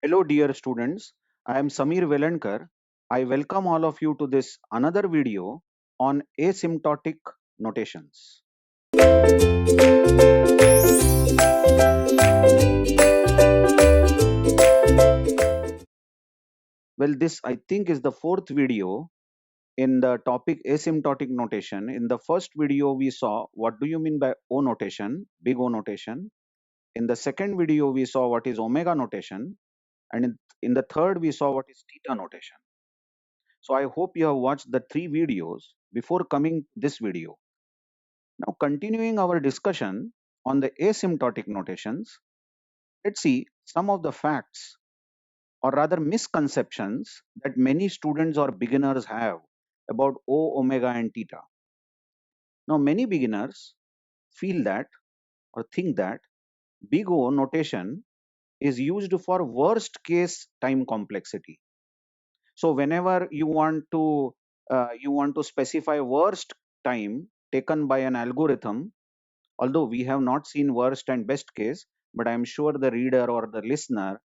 Hello, dear students. I am Samir Velankar. I welcome all of you to this another video on asymptotic notations. Well, this I think is the fourth video in the topic asymptotic notation. In the first video, we saw what do you mean by O notation, big O notation. In the second video, we saw what is omega notation. And in the third, we saw what is theta notation. So I hope you have watched the three videos before coming this video. Now, continuing our discussion on the asymptotic notations, let's see some of the facts or rather misconceptions that many students or beginners have about O, omega, and theta. Now, many beginners feel that or think that big O notation is used for worst case time complexity. So, whenever you want to specify worst time taken by an algorithm, although we have not seen worst and best case, but I am sure the reader or the listener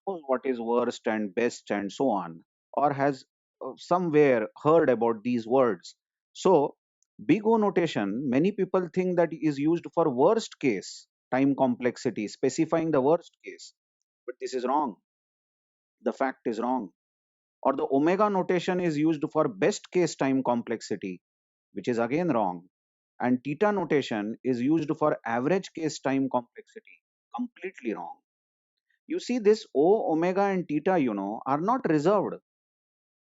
knows what is worst and best and so on, or has somewhere heard about these words. So, big O notation, many people think that is used for worst case time complexity, specifying the worst case. But this is wrong. The fact is wrong. Or the omega notation is used for best case time complexity, which is again wrong. And theta notation is used for average case time complexity, completely wrong. You see, this O, omega, and theta, are not reserved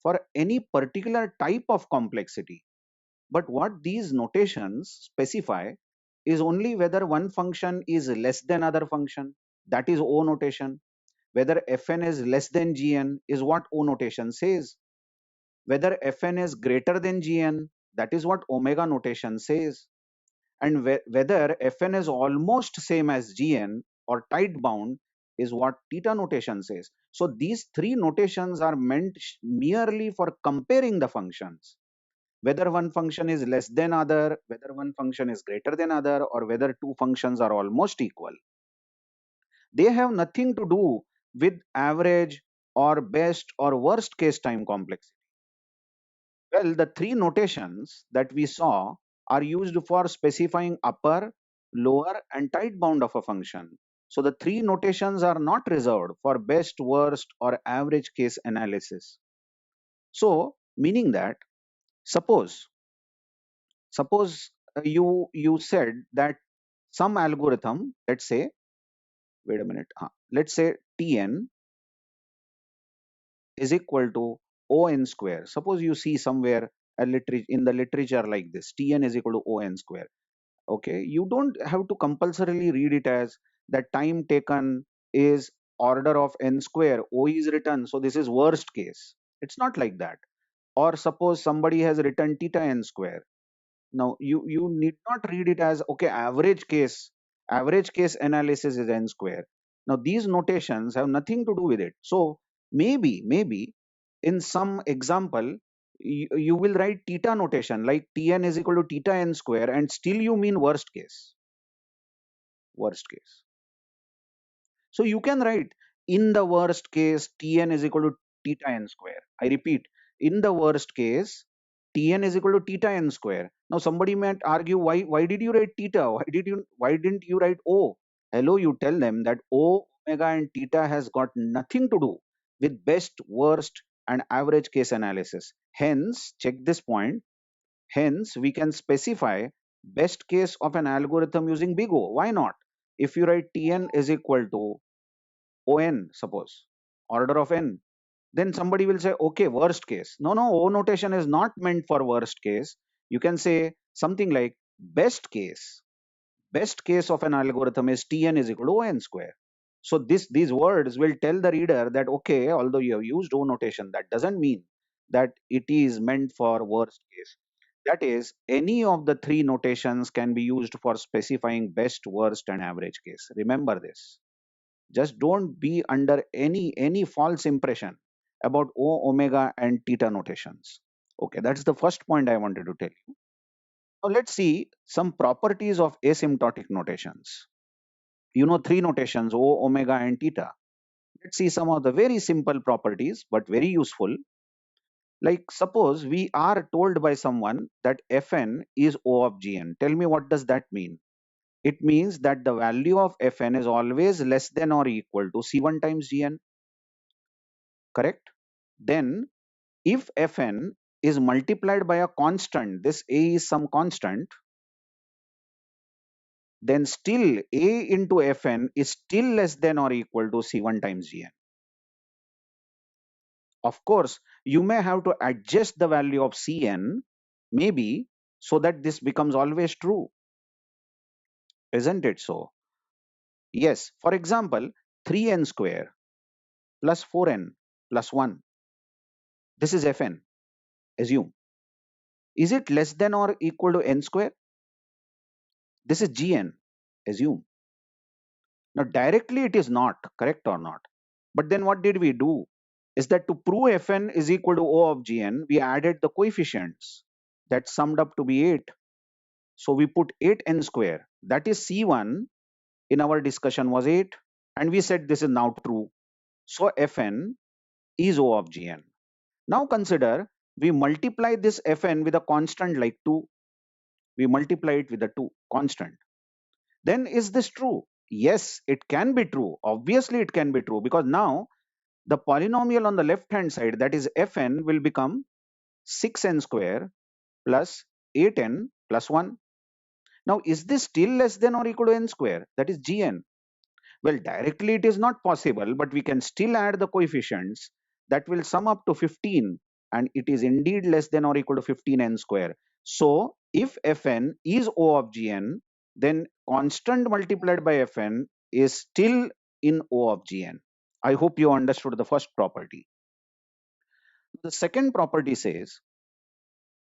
for any particular type of complexity. But what these notations specify is only whether one function is less than other function, that is O notation. Whether fn is less than gn is what O notation says. Whether fn is greater than gn, that is what omega notation says. And whether fn is almost same as gn or tight bound is what theta notation says. So these three notations are meant merely for comparing the functions, whether one function is less than other, whether one function is greater than other, or whether two functions are almost equal. They have nothing to do with average or best or worst case time complexity. Well, the three notations that we saw are used for specifying upper, lower, and tight bound of a function. So the three notations are not reserved for best, worst, or average case analysis. So, meaning that suppose you said that some algorithm, let's say, wait a minute, let's say Tn is equal to On square. Suppose you see somewhere in the literature like this, Tn is equal to On square. Okay, you don't have to compulsorily read it as that time taken is order of n square. O is written, so this is worst case. It's not like that. Or suppose somebody has written theta n square. Now you need not read it as okay, average case analysis is n square. Now these notations have nothing to do with it. So maybe in some example you will write theta notation like Tn is equal to theta n square and still you mean worst case. Worst case. So you can write in the worst case Tn is equal to theta n square. I repeat, in the worst case Tn is equal to theta n square. Now somebody might argue, why did you write theta? Why didn't you write O? Hello, you tell them that O, omega, and theta has got nothing to do with best, worst, and average case analysis. Hence, check this point. Hence, we can specify best case of an algorithm using big O. Why not? If you write Tn is equal to On, suppose, order of n, then somebody will say, okay, worst case. No, O notation is not meant for worst case. You can say something like best case. Best case of an algorithm is Tn is equal to On square. So these words will tell the reader that, okay, although you have used O notation, that doesn't mean that it is meant for worst case. That is, any of the three notations can be used for specifying best, worst, and average case. Remember this. Just don't be under any false impression about O, omega, and theta notations. Okay, that's the first point I wanted to tell you. Now let's see some properties of asymptotic notations. You know three notations, O, omega, and theta. Let's see some of the very simple properties, but very useful. Like suppose we are told by someone that Fn is O of Gn. Tell me what does that mean? It means that the value of Fn is always less than or equal to C1 times Gn, correct? Then if Fn is multiplied by a constant, this A is some constant, then still A into Fn is still less than or equal to C1 times Gn. Of course, you may have to adjust the value of Cn, maybe, so that this becomes always true, isn't it so? Yes, for example, 3n square plus 4n plus 1. This is Fn, assume. Is it less than or equal to n square? This is Gn, assume. Now directly it is not, correct or not? But then what did we do? Is that to prove Fn is equal to O of Gn, we added the coefficients that summed up to be 8. So we put 8n square. That is C1 in our discussion was 8. And we said this is now true. So Fn is O of Gn. Now consider we multiply this Fn with a constant like 2. We multiply it with a 2 constant. Then is this true? Yes, it can be true. Obviously it can be true because now the polynomial on the left hand side, that is Fn, will become 6n square plus 8n plus 1. Now, is this still less than or equal to n square? That is Gn. Well, directly it is not possible, but we can still add the coefficients that will sum up to 15, and it is indeed less than or equal to 15n square. So, if Fn is O of Gn, then constant multiplied by Fn is still in O of Gn. I hope you understood the first property. The second property says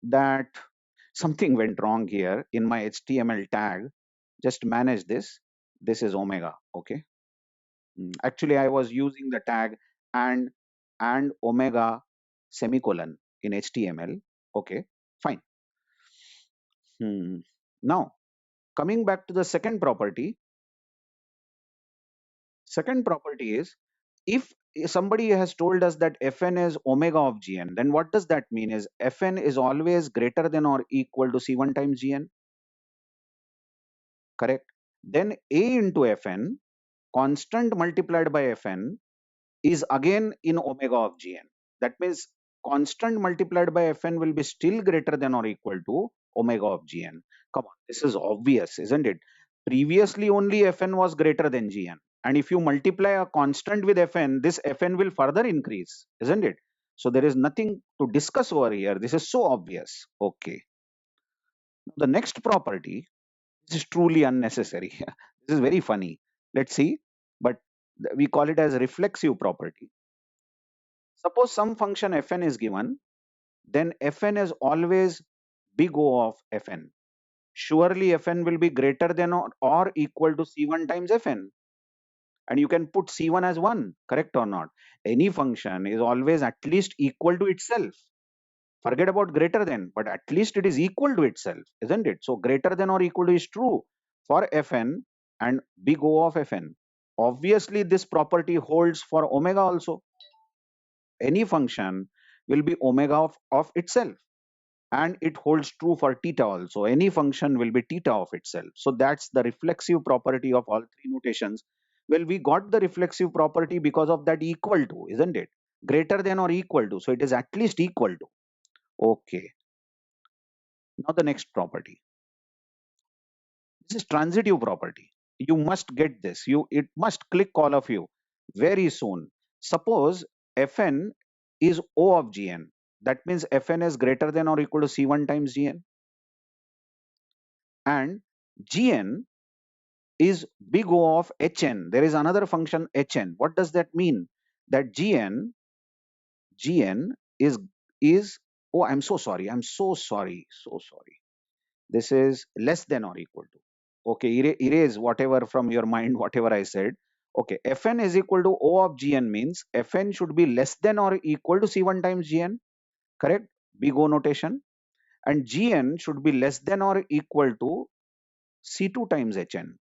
that something went wrong here in my HTML tag. Just manage this. This is omega, okay? Actually, I was using the tag and omega semicolon in HTML. Okay, fine. Now, coming back to the second property is if somebody has told us that Fn is omega of Gn, then what does that mean is Fn is always greater than or equal to C1 times Gn, correct? Then A into Fn, constant multiplied by Fn, is again in omega of Gn. That means constant multiplied by Fn will be still greater than or equal to omega of Gn. Come on, this is obvious, isn't it? Previously only Fn was greater than Gn. And if you multiply a constant with Fn, this Fn will further increase, isn't it? So there is nothing to discuss over here. This is so obvious. Okay. The next property, this is truly unnecessary. This is very funny. Let's see. But we call it as reflexive property. Suppose some function Fn is given, then Fn is always big O of Fn. Surely Fn will be greater than or equal to C1 times Fn. And you can put C1 as 1, correct or not? Any function is always at least equal to itself. Forget about greater than, but at least it is equal to itself, isn't it? So greater than or equal to is true for Fn and big O of Fn. Obviously, this property holds for omega also. Any function will be omega of itself, and it holds true for theta also. Any function will be theta of itself. So that's the reflexive property of all three notations. Well, we got the reflexive property because of that equal to, isn't it? Greater than or equal to, so it is at least equal to. Okay, now the next property, this is transitive property. You must get this, it must click, all of you, very soon. Suppose Fn is O of Gn. That means Fn is greater than or equal to C1 times Gn. And Gn is big O of Hn. There is another function Hn. What does that mean? That Gn is, oh, I'm so sorry. This is less than or equal to. Okay, erase whatever from your mind, whatever I said. Okay, Fn is equal to O of Gn means Fn should be less than or equal to C1 times Gn, correct? Big O notation. And Gn should be less than or equal to C2 times Hn.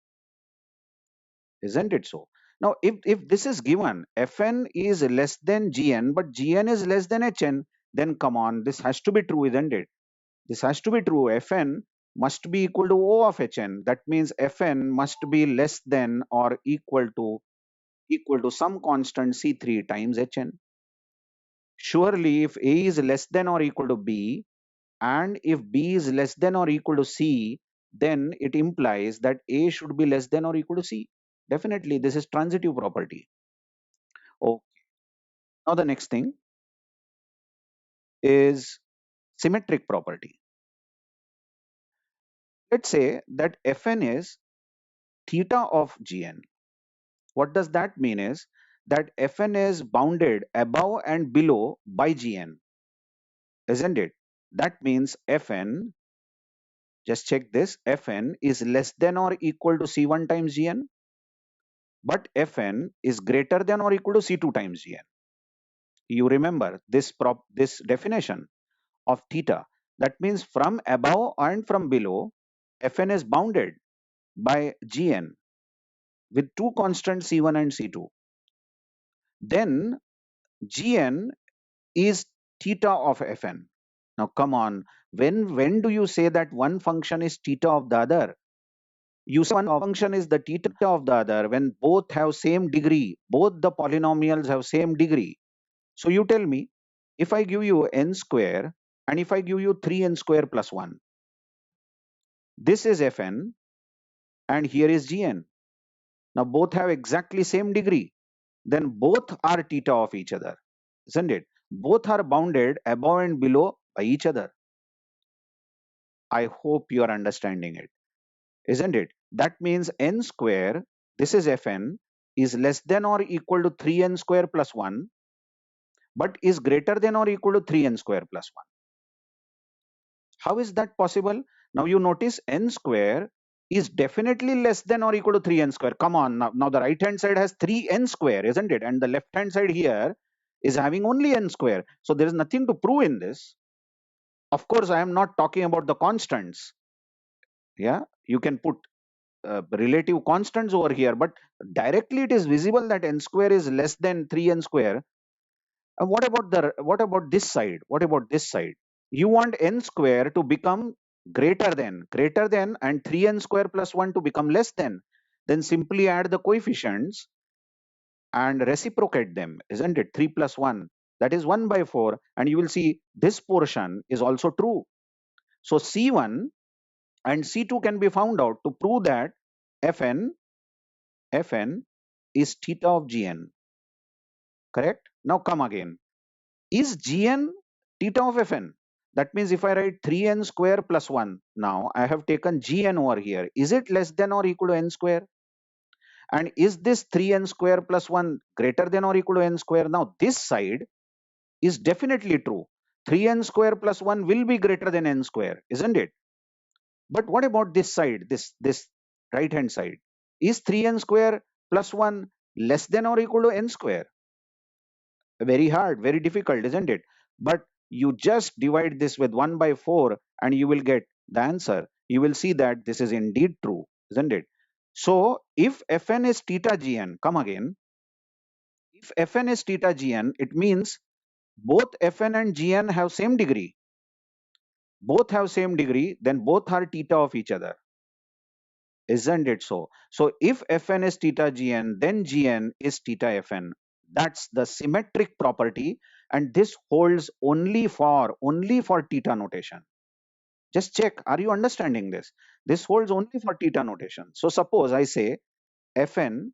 Isn't it so? Now, if this is given, Fn is less than Gn, but Gn is less than Hn, then come on, this has to be true, isn't it? This has to be true. Fn must be equal to O of Hn. That means Fn must be less than or equal to some constant C3 times Hn. Surely, if A is less than or equal to B, and if B is less than or equal to C, then it implies that A should be less than or equal to C. Definitely, this is transitive property. Oh, now the next thing is symmetric property. Let's say that Fn is theta of Gn. What does that mean is that Fn is bounded above and below by Gn, isn't it? That means Fn, just check this, Fn is less than or equal to C1 times Gn, but Fn is greater than or equal to C2 times Gn. You remember this definition of theta. That means from above and from below, Fn is bounded by Gn with two constants C1 and C2. Then Gn is theta of Fn. Now come on, when do you say that one function is theta of the other? You say one function is the theta of the other when both have same degree, both the polynomials have same degree. So you tell me, if I give you n square and if I give you 3n square plus 1, this is Fn and here is Gn. Now both have exactly same degree. Then both are theta of each other, isn't it? Both are bounded above and below by each other. I hope you are understanding it, isn't it? That means n square, this is Fn, is less than or equal to 3n square plus 1, but is greater than or equal to 3n square plus 1. How is that possible? Now you notice n square is definitely less than or equal to 3n square. Come on, now the right hand side has 3n square, isn't it? And the left hand side here is having only n square. So there is nothing to prove in this. Of course, I am not talking about the constants. Yeah, you can put relative constants over here, but directly it is visible that n square is less than 3n square. And what about this side? What about this side? You want n square to become greater than and 3n square plus 1 to become less than. Then simply add the coefficients and reciprocate them, isn't it? 3 plus 1, that is 1 by 4, and you will see this portion is also true. So C1 and C2 can be found out to prove that Fn is theta of Gn, correct? Now come again. Is Gn theta of Fn? That means if I write 3n square plus 1, now I have taken Gn over here. Is it less than or equal to n square? And is this 3n square plus 1 greater than or equal to n square? Now this side is definitely true. 3n square plus 1 will be greater than n square, isn't it? But what about this side, this right hand side? Is 3n square plus 1 less than or equal to n square? Very hard, very difficult, isn't it? But you just divide this with 1 by 4 and you will get the answer. You will see that this is indeed true, isn't it? So if Fn is theta Gn, come again. If Fn is theta Gn, it means both Fn and Gn have same degree. Both have same degree, then both are theta of each other. Isn't it so? So if Fn is theta Gn, then Gn is theta Fn. That's the symmetric property, and this holds only for theta notation. Just check, are you understanding this? This holds only for theta notation. So suppose I say Fn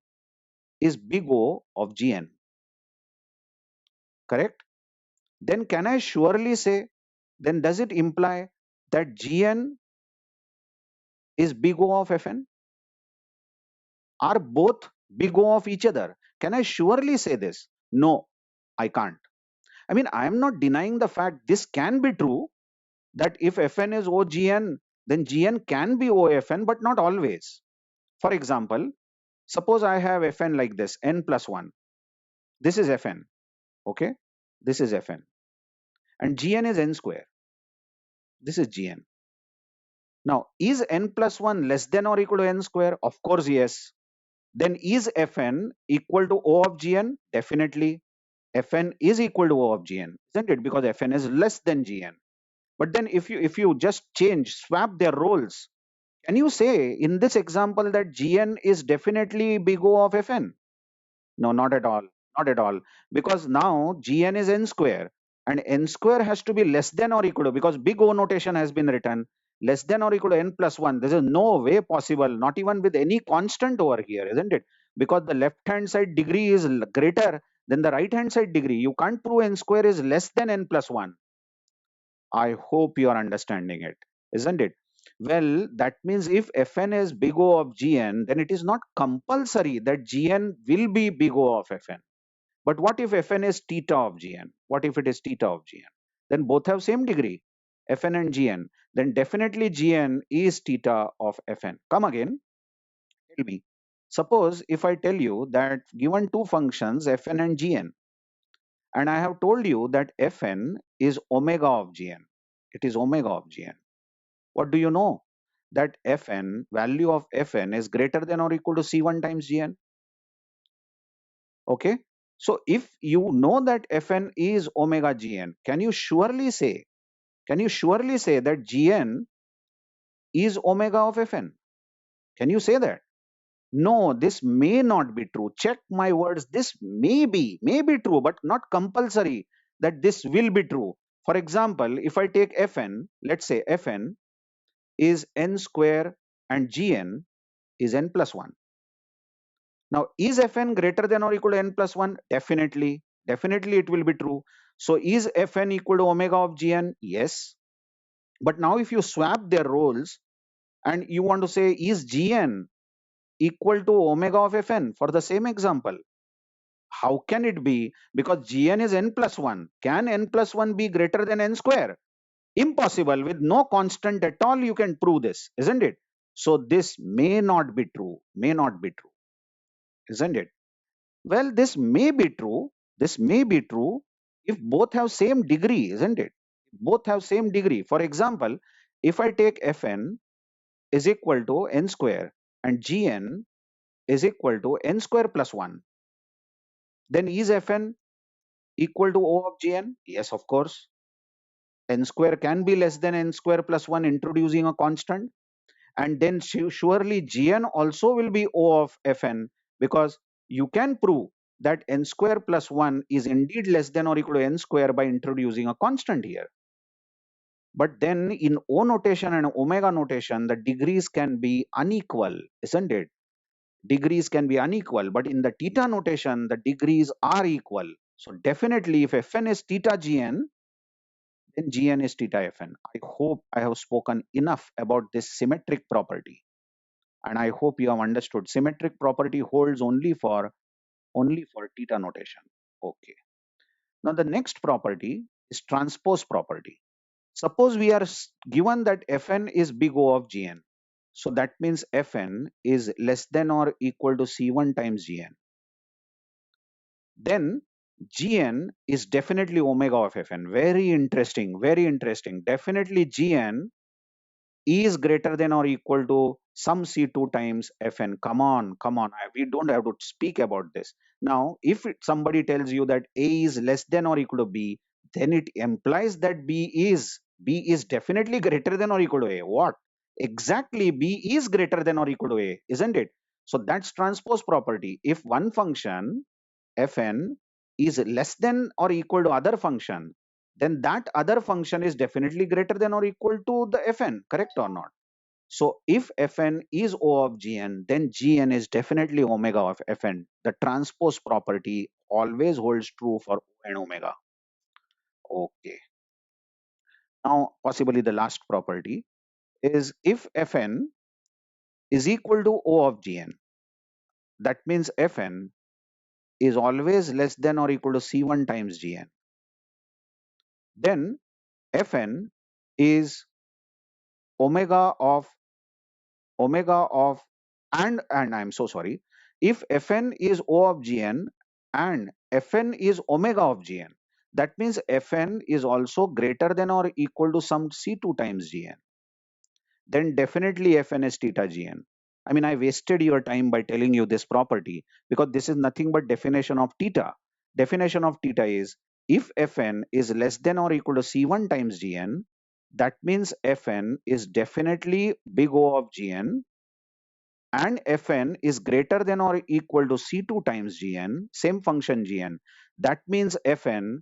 is big O of Gn, correct? Then can I surely say, then does it imply that Gn is big O of Fn? Are both big O of each other? Can I surely say this? No, I can't. I mean, I am not denying the fact this can be true, that if Fn is OGN, then Gn can be OFN, but not always. For example, suppose I have Fn like this, n plus 1. This is Fn, okay? This is Fn. And Gn is n square. This is Gn. Now, is n plus 1 less than or equal to n square? Of course, yes. then is Fn equal to O of Gn? Definitely. Fn is equal to O of Gn, isn't it? Because Fn is less than Gn. But then if you just swap their roles, can you say in this example that Gn is definitely big O of Fn? No, not at all. Not at all. Because now Gn is n square and n square has to be less than or equal to, because big O notation has been written less than or equal to n plus 1. This is no way possible, not even with any constant over here, isn't it? Because the left hand side degree is greater than the right hand side degree. You can't prove n square is less than n plus 1. I hope you are understanding it, isn't it? Well, that means if Fn is big O of Gn, then it is not compulsory that Gn will be big O of Fn. But what if Fn is theta of Gn? What if it is theta of Gn? Then both have same degree, Fn and Gn. Then definitely Gn is theta of Fn. Come again, tell me. Suppose if I tell you that given two functions Fn and Gn, and I have told you that Fn is omega of Gn. It is omega of Gn. What do you know? That Fn, value of Fn is greater than or equal to C1 times Gn. Okay. So if you know that Fn is omega Gn, can you surely say that Gn is omega of Fn? Can you say that? No, this may not be true. Check my words. This may be true, but not compulsory that this will be true. For example, if I take Fn, let's say Fn is n square and Gn is n plus 1. Now, is Fn greater than or equal to n plus 1? Definitely. Definitely it will be true. So, is Fn equal to omega of Gn? Yes. But now if you swap their roles and you want to say, is Gn equal to omega of Fn for the same example? How can it be? Because Gn is n plus 1. Can n plus 1 be greater than n square? Impossible. With no constant at all, you can prove this, isn't it? So, this may not be true. May not be true, isn't it? Well, this may be true. This may be true if both have same degree, isn't it? Both have same degree. For example, if I take Fn is equal to n square and Gn is equal to n square plus 1, then is Fn equal to O of Gn? Yes, of course. N square can be less than n square plus 1 introducing a constant. And then surely Gn also will be O of Fn, because you can prove that n square plus 1 is indeed less than or equal to n square by introducing a constant here. But then in O notation and omega notation, the degrees can be unequal, isn't it? Degrees can be unequal, but in the theta notation, the degrees are equal. So definitely if Fn is theta Gn, then Gn is theta Fn. I hope I have spoken enough about this symmetric property. And I hope you have understood. Symmetric property holds only for theta notation. Okay. Now the next property is transpose property. Suppose we are given that Fn is big O of Gn. So that means Fn is less than or equal to C1 times Gn. Then Gn is definitely omega of Fn. Very interesting, very interesting. Definitely Gn is greater than or equal to some C2 times Fn. Come on, come on. We don't have to speak about this. Now, if somebody tells you that A is less than or equal to B, then it implies that B is definitely greater than or equal to A. What? Exactly, B is greater than or equal to A, isn't it? So that's transpose property. If one function Fn is less than or equal to other function, then that other function is definitely greater than or equal to the Fn, correct or not? So if Fn is O of Gn, then Gn is definitely omega of Fn. The transpose property always holds true for O and omega. Okay. Now, possibly the last property is if Fn is equal to O of Gn, that means Fn is always less than or equal to C1 times Gn. Then Fn is omega of and I'm so sorry, if Fn is O of Gn and Fn is omega of Gn, that means Fn is also greater than or equal to some C2 times Gn, then definitely Fn is theta Gn. I mean, I wasted your time by telling you this property because this is nothing but definition of theta. Definition of theta is if Fn is less than or equal to C1 times Gn, that means Fn is definitely big O of Gn, and Fn is greater than or equal to C2 times Gn, same function Gn. That means Fn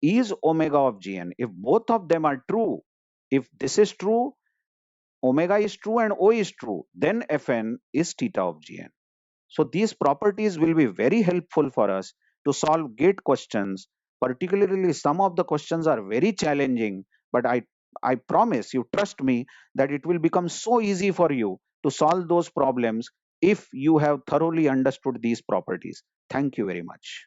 is omega of Gn. If both of them are true, if this is true, omega is true and O is true, then Fn is theta of Gn. So these properties will be very helpful for us to solve gate questions. Particularly, some of the questions are very challenging, but I promise you, trust me, that it will become so easy for you to solve those problems if you have thoroughly understood these properties. Thank you very much.